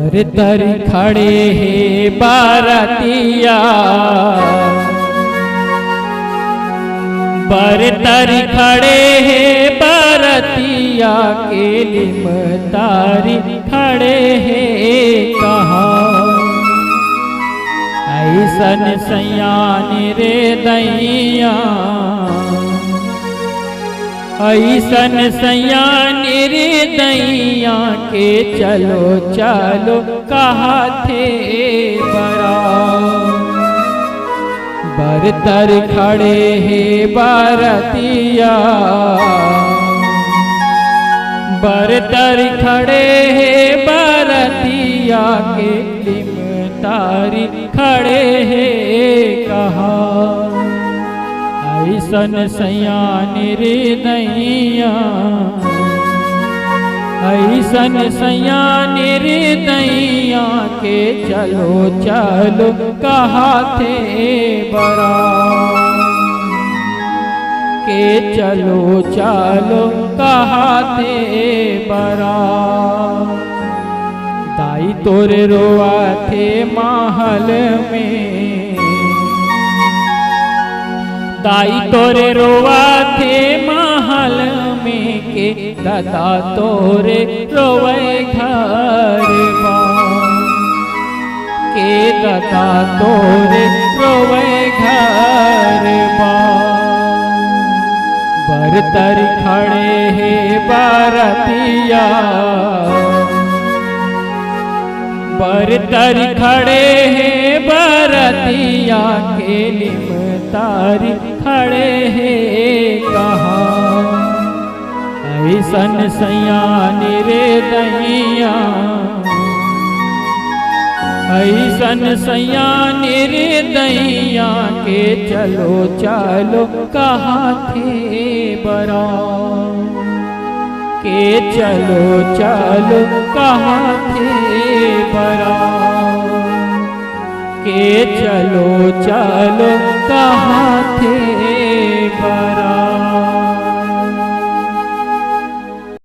तर खड़े हैं बारातिया, बरतर खड़े हैं बारातिया के लिमतारी खड़े हैं कहाँ। ऐसन सयान रे दैया, ऐसन सयान रे दैया के चलो चलो कहा थे बड़ा। बरतर खड़े हैं बारातिया, बरतर खड़े हैं बारातिया के लिमतारी खड़े हैं कहा। ऐसन सयान रे दैया, ऐसन सयान रे दैया के चलो चलो कहा थे बड़ा। के चलो चलो कहा थे बड़ा। दाई तोरे रोआ थे महल में, दाई तोरे रोआ थे महल में के दादा तोरे रोवे घर बा। के दादा तोरे रोवे घर बा। बरतर खड़े हैं बारातिया, बरतर खड़े हैं बारातिया के लिमतारी खड़े हैं कहाँ। ऐसन सयान रे दैया, ऐसन सयान रे दैया के चलो चलो कहा थे बड़ा। के चलो चलो कहा थे बड़ा। के चलो चलो कहा